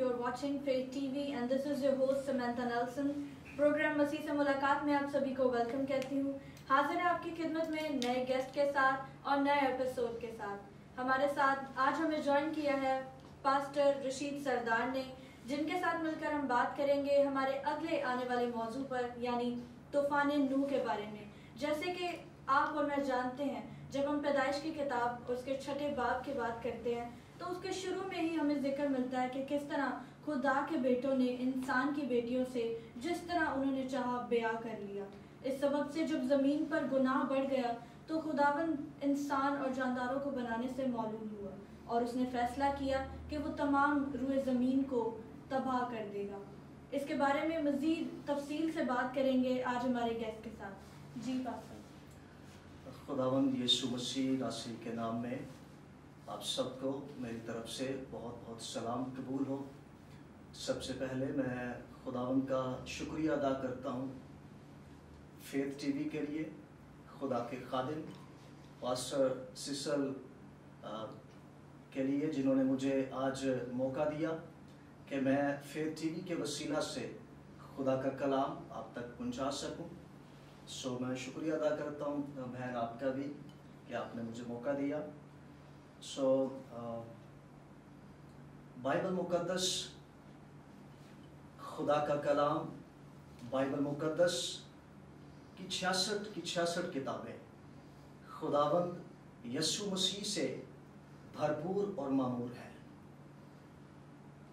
you're watching Faith TV and this is your host Samantha Nelson. Programme मसीह से मुलाकात में आप सभी को वेलकम कहती हूँ। हाजिर है आपकी खिदमत में नए गेस्ट के साथ और नए एपिसोड के साथ। हमारे साथ आज हमें ज्वाइन किया है पास्टर रशीद सरदार ने, जिनके साथ मिलकर हम बात करेंगे हमारे अगले आने वाले मौजू पर, यानी तूफान नूह के बारे में। जैसे कि आप और मैं जानते हैं, जब हम पैदाइश की किताब उसके 6 बाब की बात करते हैं तो उसके शुरू में ही हमें जिक्र मिलता है कि किस तरह खुदा के बेटों ने इंसान की बेटियों से जिस तरह उन्होंने चाहा ब्याह कर लिया। इस सबब से जब ज़मीन पर गुनाह बढ़ गया तो खुदावंद इंसान और जानदारों को बनाने से मालूम हुआ और उसने फैसला किया कि वो तमाम रूए ज़मीन को तबाह कर देगा। इसके बारे में मज़ीद तफसील से बात करेंगे आज हमारे गेस्ट के साथ। जी पास्टर। खुदावंद यीशु मसीह रासूल के नाम में आप सबको मेरी तरफ से बहुत बहुत सलाम कबूल हो। सबसे पहले मैं खुदावंद का शुक्रिया अदा करता हूँ फेथ टीवी के लिए, खुदा के खादिम पास्टर सिसल के लिए, जिन्होंने मुझे आज मौका दिया कि मैं फेथ टीवी के वसीला से खुदा का कलाम आप तक पहुँचा सकूँ। सो मैं शुक्रिया अदा करता हूँ बहन आपका भी कि आपने मुझे मौका दिया। सो बाइबल मुकद्दस, खुदा का कलाम, बाइबल मुकद्दस की 66 किताबें खुदावंद यीशु मसीह से भरपूर और मामूर है।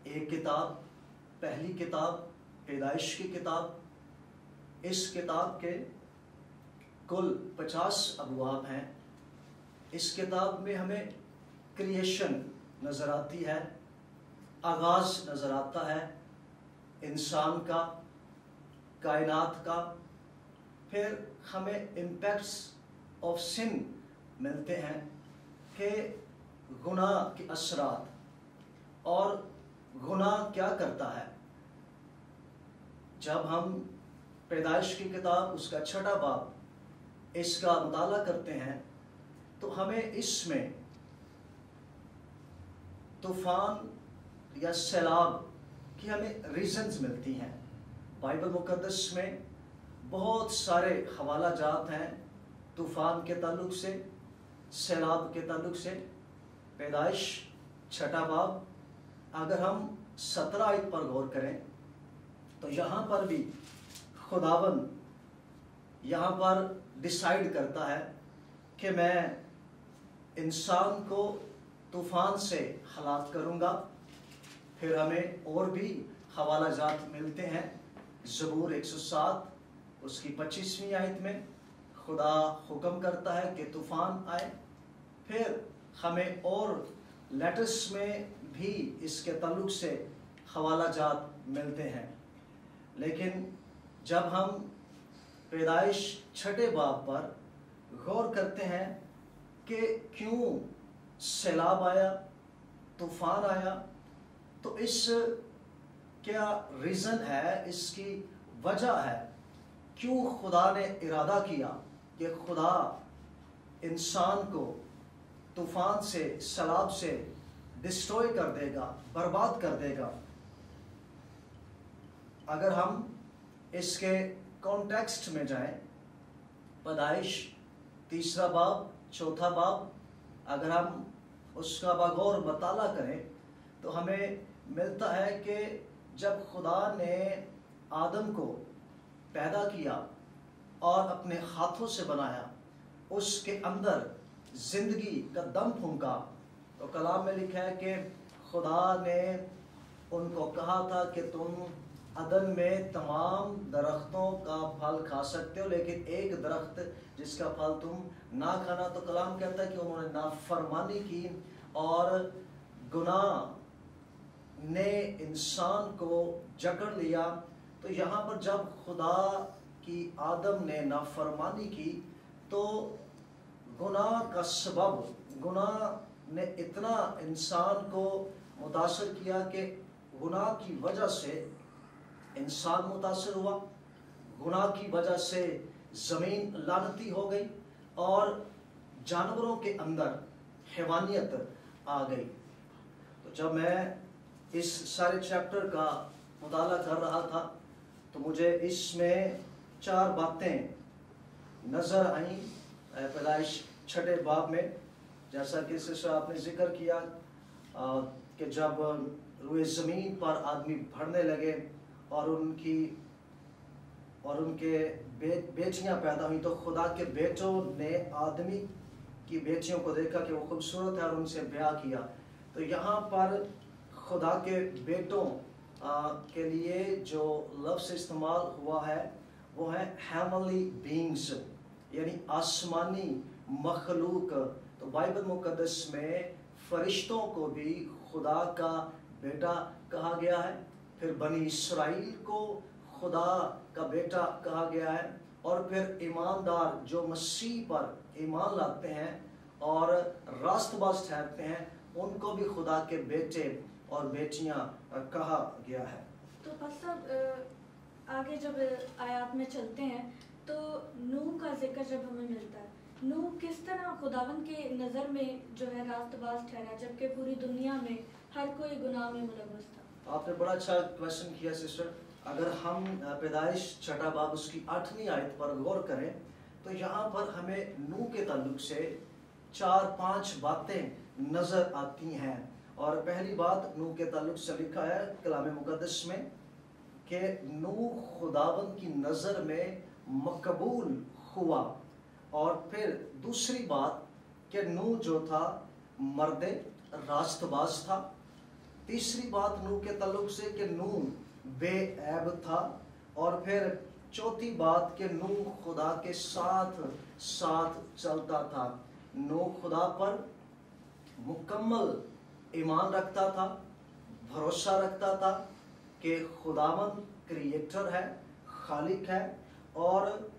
एक किताब, पहली किताब पैदाइश की किताब, इस किताब के कुल 50 अबवाब हैं। इस किताब में हमें क्रिएशन नज़र आती है, आगाज़ नज़र आता है इंसान का, कायनात का। फिर हमें इम्पैक्ट्स ऑफ सिन मिलते हैं कि गुनाह के असरात और गुनाह क्या करता है। जब हम पैदाइश की किताब उसका 6 बाब इसका मुताला करते हैं तो हमें इसमें तूफान या सैलाब की हमें रीजंस मिलती हैं। बाइबल मुकद्दस में बहुत सारे हवाला जात हैं तूफान के ताल्लुक से, सैलाब के ताल्लुक से। पैदाइश 6 बाब अगर हम 17 आयत पर गौर करें तो यहाँ पर भी खुदावंद यहाँ पर डिसाइड करता है कि मैं इंसान को तूफान से हलाक करूँगा। फिर हमें और भी हवाला जात मिलते हैं। ज़बूर 107 उसकी 25वीं आयत में खुदा हुक्म करता है कि तूफान आए। फिर हमें और लेटर्स में भी इसके ताल्लुक से हवाला जात मिलते हैं। लेकिन जब हम पैदाइश 6 बाब पर गौर करते हैं कि क्यों सैलाब आया, तूफान आया, तो इस क्या रीज़न है, इसकी वजह है क्यों खुदा ने इरादा किया कि खुदा इंसान को तूफान से, सैलाब से डिस्ट्रॉय कर देगा, बर्बाद कर देगा। अगर हम इसके कॉन्टेक्स्ट में जाएं, पैदाइश 3 बाब 4 बाब अगर हम उसका बगौर मताला करें तो हमें मिलता है कि जब खुदा ने आदम को पैदा किया और अपने हाथों से बनाया, उसके अंदर ज़िंदगी का दम फूंका, तो कलाम में लिखा है कि खुदा ने उनको कहा था कि तुम अदन में तमाम दरख्तों का फल खा सकते हो, लेकिन एक दरख्त जिसका फल तुम ना खाना। तो कलाम कहता है कि उन्होंने नाफरमानी की और गुनाह ने इंसान को जकड़ लिया। तो यहाँ पर जब खुदा की आदम ने नाफरमानी की तो गुनाह का सबब, गुनाह ने इतना इंसान को मुतासर किया कि गुनाह की वजह से इंसान मुतासर हुआ, गुनाह की वजह से ज़मीन लानती हो गई और जानवरों के अंदर हैवानियत आ गई। तो जब मैं इस सारे चैप्टर का मुताला कर रहा था तो मुझे इसमें 4 बातें नज़र आई पैदाइश 6 बाब में। जैसा कि सिस्टर आपने जिक्र किया कि जब रुए ज़मीन पर आदमी बढ़ने लगे और उनके बेटियां पैदा हुई तो खुदा के बेटों ने आदमी की बेटियों को देखा कि वो खूबसूरत है और उनसे ब्याह किया। तो यहाँ पर खुदा के बेटों के लिए जो लफ्ज़ इस्तेमाल हुआ है वो है हेवनली बीइंग्स, यानी आसमानी मखलूक। तो बाइबल मुकद्दस में फरिश्तों को भी खुदा का बेटा कहा गया है, फिर बनी इसराइल को खुदा का बेटा कहा गया है, और फिर ईमानदार जो मसीह पर ईमान लाते हैं और रास्तबाज ठहरते हैं उनको भी खुदा के बेटे और बेटियां कहा गया है। तो पास्टर आगे जब आयात में चलते हैं तो नूह का जिक्र जब हमें मिलता है, नूह किस तरह खुदावन के नज़र में जो है रास्तबाज ठहरा जबकि पूरी दुनिया में हर कोई गुनाह में मुलव्वस था। आपने बड़ा अच्छा क्वेश्चन किया सिस्टर। अगर हम पैदाइश 6 बाब उसकी 8वीं आयत पर गौर करें तो यहाँ पर हमें नूह के ताल्लुक से 4-5 बातें नज़र आती हैं। और पहली बात नूह के ताल्लुक से लिखा है कलाम मुकद्दस में कि नूह खुदावन की नज़र में मकबूल हुआ। और फिर दूसरी बात कि नूह जो था मर्दे रास्तबाज था। तीसरी बात नूह के ताल्लुक से कि नूह बेऐब था। और फिर चौथी बात कि नूह खुदा के साथ साथ चलता था। नूह खुदा पर मुकम्मल ईमान रखता था, भरोसा रखता था कि खुदावंद क्रिएटर है, खालिक है। और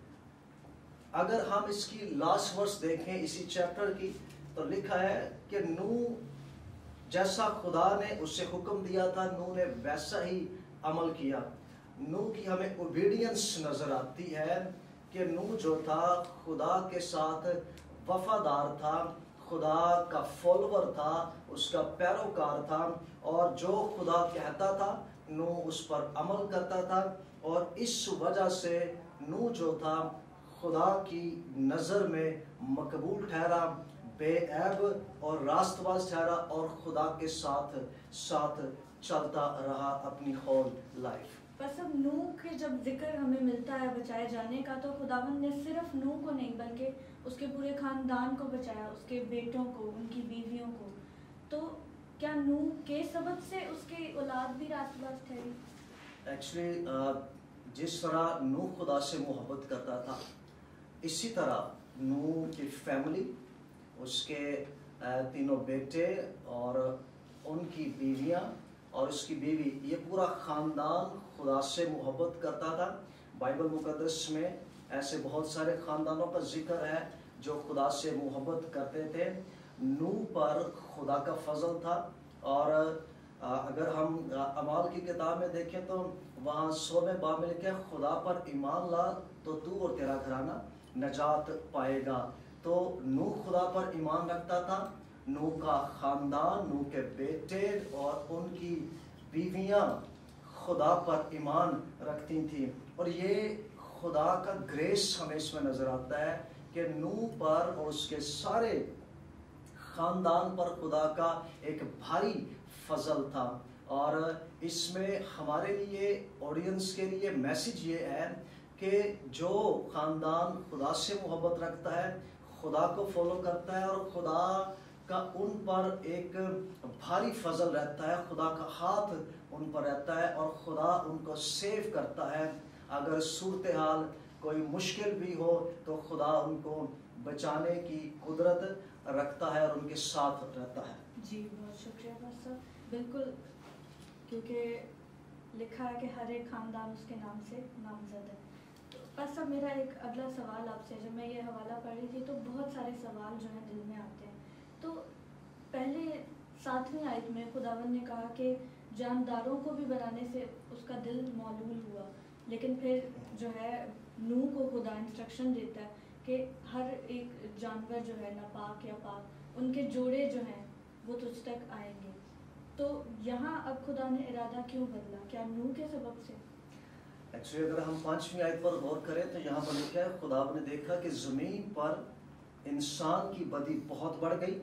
अगर हम इसकी लास्ट वर्स देखें इसी चैप्टर की तो लिखा है कि नूह जैसा खुदा ने उसे हुक्म दिया था नूह ने वैसा ही अमल किया। नूह की हमें ओबीडियंस नज़र आती है कि नूह जो था खुदा के साथ वफादार था, खुदा का फॉलोवर था, उसका पैरोकार था, और जो खुदा कहता था नूह उस पर अमल करता था। और इस वजह से नूह जो था खुदा की नज़र में मकबूल ठहरा, बेऐब और रास्तबाज ठहरा और खुदा के साथ साथ चलता रहा अपनी होल लाइफ। बस अब नूह के जब जिक्र हमें मिलता है बचाए जाने का तो खुदावन ने सिर्फ नूह को नहीं बल्कि उसके पूरे खानदान को बचाया, उसके बेटों को, उनकी बीवियों को। तो क्या नूह के सबब से उसकी औलाद भी रास्तबाज ठहरी? एक्चुअली जिस तरह नूह खुदा से मोहब्बत करता था इसी तरह नूह की फैमिली, उसके 3 बेटे और उनकी बीवियां और उसकी बीवी, ये पूरा ख़ानदान खुदा से मोहब्बत करता था। बाइबल मुकद्दस में ऐसे बहुत सारे ख़ानदानों का जिक्र है जो खुदा से मोहब्बत करते थे। नूह पर खुदा का फजल था। और अगर हम अमाल की किताब में देखें तो वहाँ 100वें बाब में लिखा है खुदा पर ईमान ला तो तू और तेरा घराना नजात पाएगा। तो नूह खुदा पर ईमान रखता था, नूह का ख़ानदान, नूह के बेटे और उनकी बीवियां खुदा पर ईमान रखती थी। और ये खुदा का ग्रेस हमें इसमें नज़र आता है कि नूह पर और उसके सारे ख़ानदान पर खुदा का एक भारी फजल था। और इसमें हमारे लिए, ऑडियंस के लिए मैसेज ये है कि जो ख़ानदान खुदा से मोहब्बत रखता है, खुदा को फॉलो करता है और खुदा का उन पर एक भारी फजल रहता है, खुदा का हाथ उन पर रहता है और खुदा उनको सेव करता है। अगर सूरत हाल कोई मुश्किल भी हो तो खुदा उनको बचाने की कुदरत रखता है और उनके साथ रहता है। जी बहुत शुक्रिया पास्टर। बिल्कुल, क्योंकि लिखा है कि हर एक ख़ानदान उसके नाम से नामजद है। पास्टर मेरा एक अगला सवाल आपसे, जब मैं ये हवाला पढ़ रही थी तो बहुत सारे सवाल जो हैं दिल में आते हैं। तो पहले 7वीं आयत में खुदावन ने कहा कि जानदारों को भी बनाने से उसका दिल मौलूल हुआ, लेकिन फिर जो है नूह को खुदा इंस्ट्रक्शन देता है कि हर एक जानवर जो है नापाक या पाक, उनके जोड़े जो हैं वो तुझ तक आएंगे। تو یہاں اب خدا نے ارادہ کیوں بدلا؟ کیا نوح کے سبب سے؟ ایکچولی اگر ہم 5ویں آیت پر غور کریں تو یہاں پر لکھا ہے خدا نے دیکھا کہ زمین پر انسان کی بدی بہت بڑھ گئی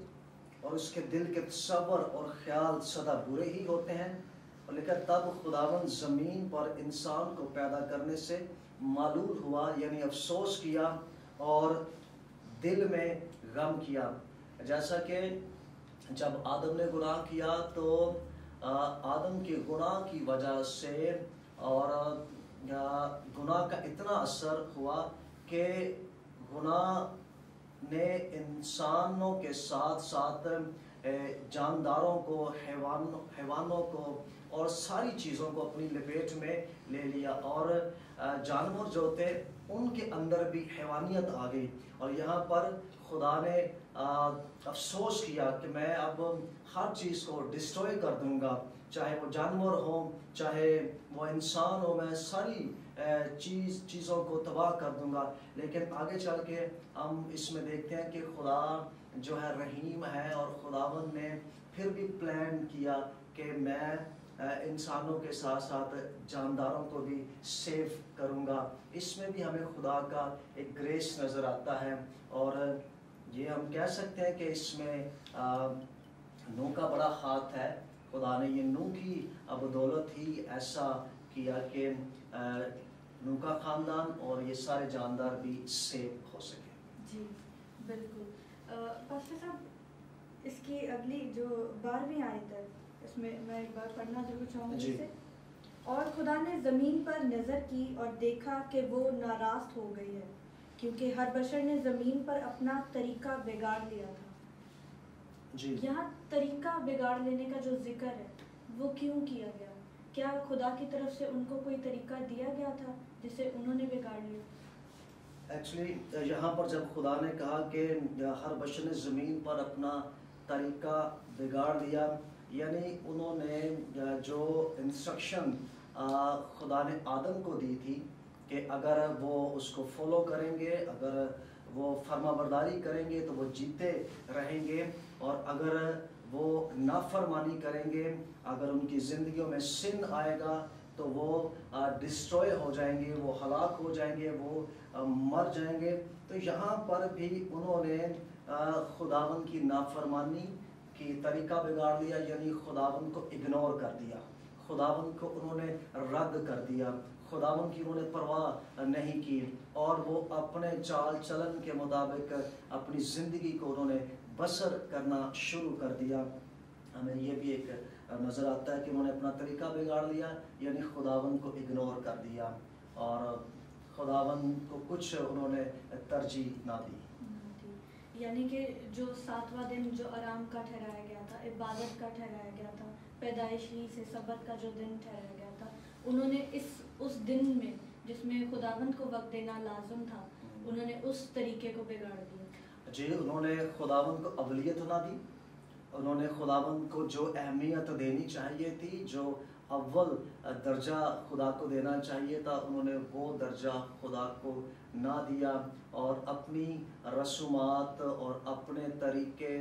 اور اس کے دل کے تصور اور خیال سدا برے ہی ہوتے ہیں، اور لکھا تب خداوند زمین پر انسان کو پیدا کرنے سے معلول ہوا، یعنی افسوس کیا اور دل میں غم کیا۔ جیسا کہ جب آدم نے گناہ کیا تو آدم کے گناہ کی وجہ سے اور گناہ کا اتنا اثر ہوا کہ گناہ نے انسانوں کے ساتھ ساتھ جانداروں کو، حیوانوں کو اور ساری چیزوں کو اپنی لپیٹ میں لے لیا، اور جانور جو تھے ان کے اندر بھی حیوانیت آ گئی، اور یہاں پر خدا نے افسوس کیا کہ میں اب ہر چیز کو ڈسٹروائے کر دوں گا، چاہے وہ جانور ہوں چاہے وہ انسان ہو، میں ساری چیزوں کو تباہ کر دوں گا۔ لیکن آگے چل کے ہم اس میں دیکھتے ہیں کہ خدا جو ہے رحیم ہے، اور خداوند نے پھر بھی پلان کیا کہ میں انسانوں کے ساتھ ساتھ جانداروں کو بھی سیو کروں گا۔ اس میں بھی ہمیں خدا کا ایک گریس نظر آتا ہے، اور یہ ہم کہہ سکتے ہیں کہ اس میں نوح کا بڑا ہاتھ ہے۔ خدا نے یہ نوح کی بدولت ہی ایسا کیا کہ نوح کا خاندان اور یہ سارے جاندار بھی سیو ہو سکے۔ جی بالکل۔ پاسٹر صاحب، اس کی اگلی جو 12ویں آیت ہے اس میں میں ایک بار پڑھنا ضرور چاہوں گی اسے۔ اور خدا نے زمین پر نظر کی اور دیکھا کہ وہ ناراض ہو گئی ہے، کیونکہ ہر بشر نے زمین پر اپنا طریقہ بگاڑ لیا تھا۔ جی، یہاں طریقہ بگاڑ لینے کا جو ذکر ہے وہ کیوں کیا گیا؟ کیا خدا کی طرف سے ان کو کوئی طریقہ دیا گیا تھا جسے انہوں نے بگاڑ لیا؟ ایکچولی یہاں پر جب خدا نے کہا کہ ہر بشر نے زمین پر اپنا طریقہ بگاڑ لیا، یعنی انہوں نے جو انسٹرکشن خدا نے آدم کو دی تھی کہ اگر وہ اس کو فالو کریں گے، اگر وہ فرما برداری کریں گے تو وہ جیتے رہیں گے، اور اگر وہ نافرمانی کریں گے، اگر ان کی زندگیوں میں سن آئے گا تو وہ ڈسٹروائے ہو جائیں گے، وہ ہلاک ہو جائیں گے، وہ مر جائیں گے۔ تو یہاں پر بھی انہوں نے خداوند کی نافرمانی کی طریقہ بگاڑ لیا، یعنی خداوند کو اگنور کر دیا، خداوند کو انہوں نے رد کر دیا، خداوند کی انہوں نے پرواہ نہیں کی، اور وہ اپنے چال چلن کے مطابق اپنی زندگی کو انہوں نے بسر کرنا شروع کر دیا۔ ہمیں یہ بھی ایک نظر آتا ہے کہ انہوں نے اپنا طریقہ بگاڑ لیا، یعنی خداوند کو اگنور کر دیا، اور خداوند کو کچھ انہوں نے ترجیح نہ دی۔ یعنی کہ جو 7واں دن جو آرام کا ٹھہرایا گیا تھا، عبادت کا ٹھہرایا گیا تھا، پیدائشی سے سبت کا جو دن ٹھہرایا گیا تھا، انہوں نے اس دن میں جس میں خداوند کو وقت دینا لازم تھا، انہوں نے اس طریقے کو بگاڑ دیا۔ جی، انہوں نے خداوند کو اولویت نہ دی، انہوں نے خداوند کو جو اہمیت دینی چاہیے تھی، جو اول درجہ خدا کو دینا چاہیے تھا، انہوں نے وہ درجہ خدا کو نہ دیا، اور اپنی رسومات اور اپنے طریقے،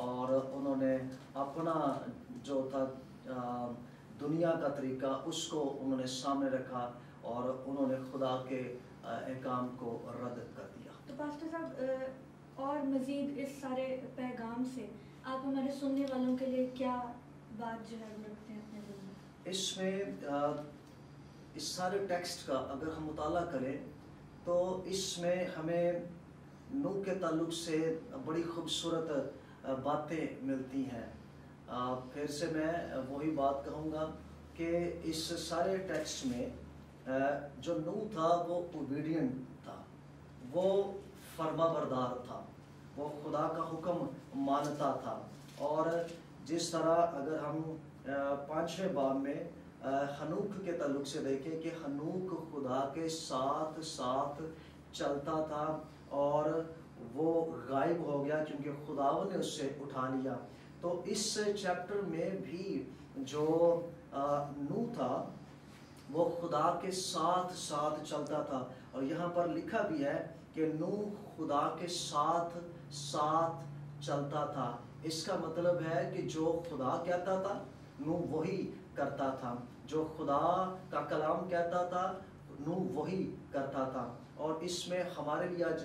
اور انہوں نے اپنا جو تھا دنیا کا طریقہ اس کو انہوں نے سامنے رکھا، اور انہوں نے خدا کے احکام کو رد کر دیا۔ تو پاسٹر صاحب، اور مزید اس سارے پیغام سے آپ ہمارے سننے والوں کے لیے کیا بات جو ہے وہ رکھتے ہیں اپنے دل میں؟ اس میں اس سارے ٹیکسٹ کا اگر ہم مطالعہ کریں تو اس میں ہمیں نوح کے تعلق سے بڑی خوبصورت باتیں ملتی ہیں۔ پھر سے میں وہی بات کہوں گا کہ اس سارے ٹیکسٹ میں جو نوح تھا وہ اوبیڈینٹ تھا، وہ فرما بردار تھا، وہ خدا کا حکم مانتا تھا، اور جس طرح اگر ہم 5ویں باب میں ہنوک کے تعلق سے دیکھیں کہ ہنوک خدا کے ساتھ ساتھ چلتا تھا اور وہ غائب ہو گیا کیونکہ خداوند نے اس سے اٹھا لیا۔ تو اس چیپٹر میں بھی جو نوح تھا وہ خدا کے ساتھ ساتھ چلتا تھا، اور یہاں پر لکھا بھی ہے کہ نوح خدا کے ساتھ ساتھ چلتا تھا۔ اس کا مطلب ہے کہ جو خدا کہتا تھا نو وہی کرتا تھا، جو خدا کا کلام کہتا تھا نو وہی کرتا تھا۔ اور اس میں ہمارے لیے آج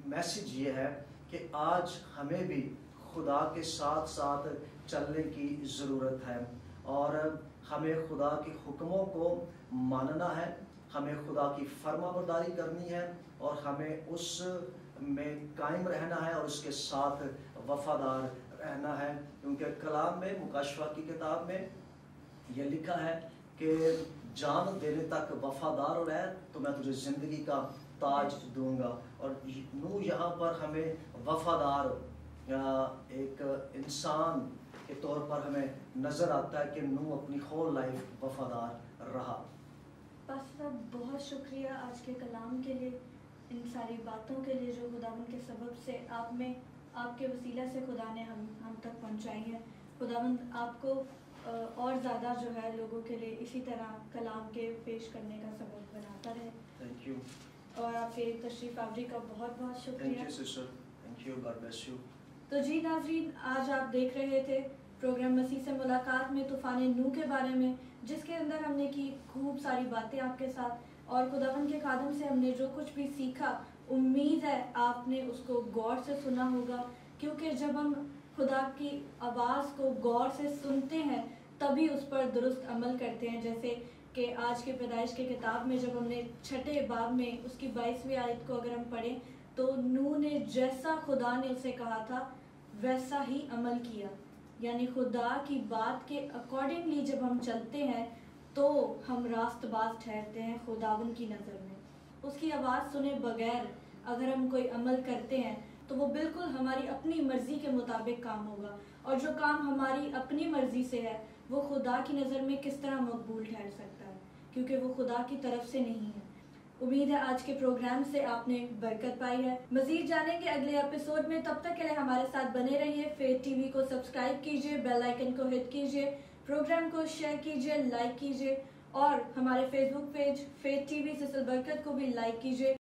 میسج یہ ہے کہ آج ہمیں بھی خدا کے ساتھ ساتھ چلنے کی ضرورت ہے، اور ہمیں خدا کے حکموں کو ماننا ہے، ہمیں خدا کی فرما برداری کرنی ہے، اور ہمیں اس میں قائم رہنا ہے اور اس کے ساتھ وفادار رہنا ہے، کیونکہ کلام میں مکاشفہ کی کتاب میں یہ لکھا ہے کہ جان دینے تک وفادار رہ تو میں تجھے زندگی کا تاج دوں گا۔ اور نو یہاں پر ہمیں وفادار ایک انسان کے طور پر ہمیں نظر آتا ہے کہ نو اپنی ہول لائف وفادار رہا۔ پاسٹر صاحب بہت شکریہ آج کے کلام کے لیے، ان ساری باتوں کے لیے جو خداوند کے سبب سے آپ میں، آپ کے وسیلہ سے خدا نے ہم تک پہنچائی ہے۔ خداوند آپ کو اور زیادہ جو ہے لوگوں کے لیے اسی طرح کلام کے پیش کرنے کا سبب بناتا رہے۔ Thank you. اور آپ کے تشریف آوری کا بہت بہت شکریہ۔ Thank you sister, thank you, God bless you. تو جی ناظرین، آج آپ دیکھ رہے تھے پروگرام مسیح سے ملاقات میں طوفان نوح کے بارے میں، جس کے اندر ہم نے کی خوب ساری باتیں آپ کے ساتھ، اور خداوند کے خادم سے ہم نے جو کچھ بھی سیکھا، امید ہے آپ نے اس کو غور سے سنا ہوگا، کیونکہ جب ہم خدا کی آواز کو غور سے سنتے ہیں تبھی اس پر درست عمل کرتے ہیں۔ جیسے کہ آج کے پیدائش کی کتاب میں جب ہم نے 6 باب میں اس کی 22ویں آیت کو اگر ہم پڑھیں تو نوح نے جیسا خدا نے اسے کہا تھا ویسا ہی عمل کیا، یعنی خدا کی بات کے اکارڈنگلی جب ہم چلتے ہیں تو ہم راست باز ٹھہرتے ہیں خداوند کی نظر میں۔ اس کی آواز سنے بغیر اگر ہم کوئی عمل کرتے ہیں تو وہ بالکل ہماری اپنی مرضی کے مطابق کام ہوگا، اور جو کام ہماری اپنی مرضی سے ہے وہ خدا کی نظر میں کس طرح مقبول ٹھہر سکتا ہے، کیونکہ وہ خدا کی طرف سے نہیں ہے۔ امید ہے آج کے پروگرام سے آپ نے برکت پائی ہے۔ مزید جانیں گے اگلے ایپیسوڈ میں، تب تک کے لیے ہمارے ساتھ بنے رہیے۔ فیتھ ٹی وی کو سبسکرائب کیجیے، بیل آئیکن کو ہٹ کیجیے، پروگرام کو شیئر کیجیے، لائک کیجیے، اور ہمارے فیس بک پیج فیتھ ٹی وی سسل برکت کو بھی لائک کیجیے۔